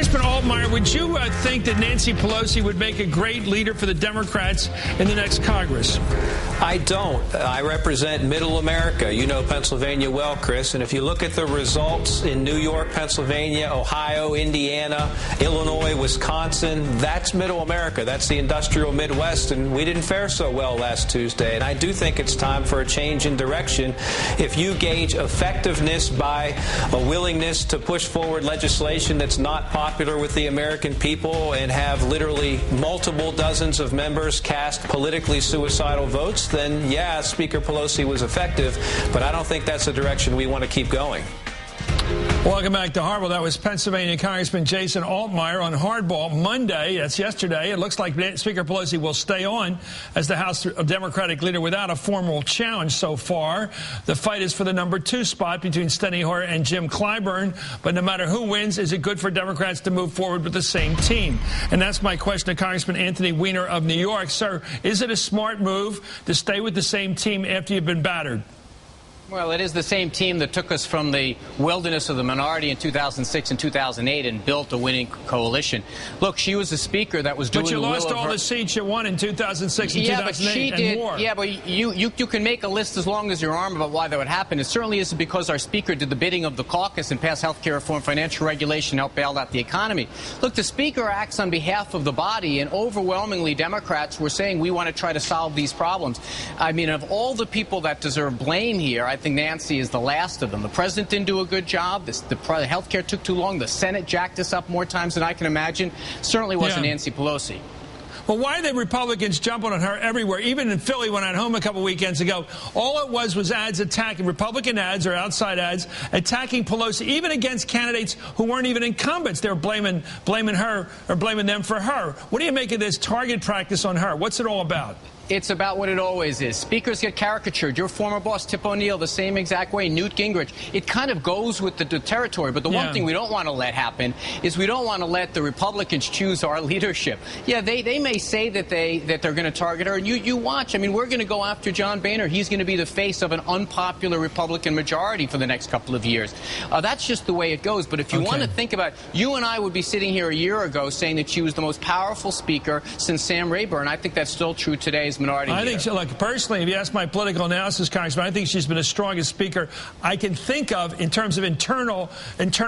Congressman Altmaier, would you think that Nancy Pelosi would make a great leader for the Democrats in the next Congress? I don't. I represent Middle America. You know Pennsylvania well, Chris. And if you look at the results in New York, Pennsylvania, Ohio, Indiana, Illinois, Wisconsin, that's Middle America. That's the industrial Midwest. And we didn't fare so well last Tuesday. And I do think it's time for a change in direction. If you gauge effectiveness by a willingness to push forward legislation that's not popular with the American people and have literally multiple dozens of members cast politically suicidal votes, then yeah, Speaker Pelosi was effective, but I don't think that's the direction we want to keep going. Welcome back to Hardball. That was Pennsylvania Congressman Jason Altmaier on Hardball Monday. That's yesterday. It looks like Speaker Pelosi will stay on as the House Democratic leader without a formal challenge so far. The fight is for the #2 spot between Steny Hoyer and Jim Clyburn. But no matter who wins, is it good for Democrats to move forward with the same team? And that's my question to Congressman Anthony Weiner of New York. Sir, is it a smart move to stay with the same team after you've been battered? Well, it is the same team that took us from the wilderness of the minority in 2006 and 2008 and built a winning coalition. Look, she was a speaker that was doing the will of her... But you lost all the seats you won in 2006 and 2008 and more. Yeah, but you can make a list as long as your arm about why that would happen. It certainly isn't because our speaker did the bidding of the caucus and passed health care reform, financial regulation, helped bail out the economy. Look, the speaker acts on behalf of the body, and overwhelmingly Democrats were saying we want to try to solve these problems. I mean, of all the people that deserve blame here, I think Nancy is the last of them. The president didn't do a good job. The health care took too long. The Senate jacked us up more times than I can imagine. Certainly wasn't Nancy Pelosi. Well, why are the Republicans jumping on her everywhere? Even in Philly, when I was home a couple weekends ago, all it was ads attacking, Republican ads or outside ads, attacking Pelosi, even against candidates who weren't even incumbents. They were blaming her or blaming them for her. What do you make of this target practice on her? What's it all about? It's about what it always is. Speakers get caricatured. Your former boss, Tip O'Neill, the same exact way. Newt Gingrich. It kind of goes with the territory. But the one thing we don't want to let happen is we don't want to let the Republicans choose our leadership. Yeah, they may say that they're going to target her, and you watch. I mean, we're going to go after John Boehner. He's going to be the face of an unpopular Republican majority for the next couple of years. That's just the way it goes. But if you want to think about it, you and I would be sitting here a year ago saying that she was the most powerful speaker since Sam Rayburn. I think that's still true today. Minority leader. I think so. Look, personally, if you ask my political analysis, Congressman, I think she's been the strongest speaker I can think of in terms of internal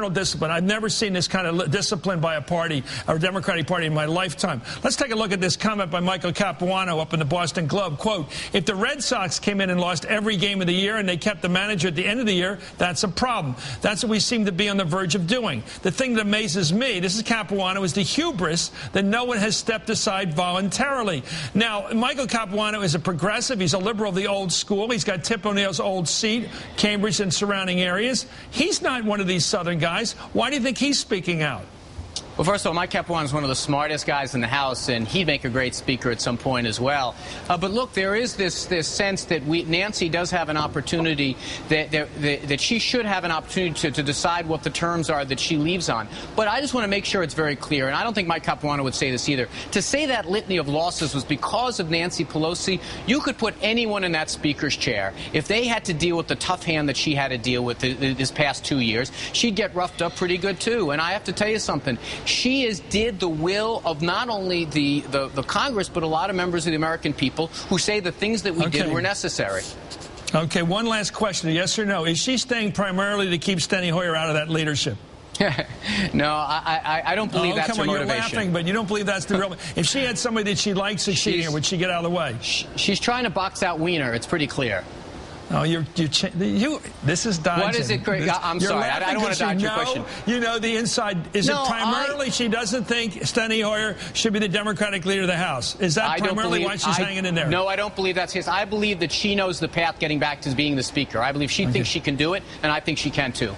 discipline. I've never seen this kind of discipline by a party, a Democratic Party, in my lifetime. Let's take a look at this comment by Michael Capuano up in the Boston Globe. Quote, if the Red Sox came in and lost every game of the year and they kept the manager at the end of the year, that's a problem. That's what we seem to be on the verge of doing. The thing that amazes me, this is Capuano, is the hubris that no one has stepped aside voluntarily. Now, Michael Capuano is a progressive. He's a liberal of the old school. He's got Tip O'Neill's old seat, Cambridge and surrounding areas. He's not one of these Southern guys. Why do you think he's speaking out? Well, first of all, Mike Capuano is one of the smartest guys in the House, and he'd make a great speaker at some point as well. But look, there is this sense that Nancy does have an opportunity, that she should have an opportunity to decide what the terms are that she leaves on. But I just want to make sure it's very clear, and I don't think Mike Capuano would say this either. To say that litany of losses was because of Nancy Pelosi, you could put anyone in that speaker's chair. If they had to deal with the tough hand that she had to deal with this past 2 years, she'd get roughed up pretty good, too. And I have to tell you something. She did the will of not only the Congress, but a lot of members of the American people who say the things that we did were necessary. Okay, one last question, yes or no. Is she staying primarily to keep Steny Hoyer out of that leadership? No, I don't believe that's her motivation. You're laughing, but you don't believe that's the real... If she had somebody that she liked succeeding, would she get out of the way? She's trying to box out Weiner. It's pretty clear. Oh, this is dodging. What is it? I'm sorry. I don't want to dodge your question. You know the inside. Is it primarily she doesn't think Steny Hoyer should be the Democratic leader of the House? Is that primarily why she's hanging in there? No, I don't believe that's his. I believe that she knows the path getting back to being the Speaker. I believe she thinks she can do it, and I think she can, too.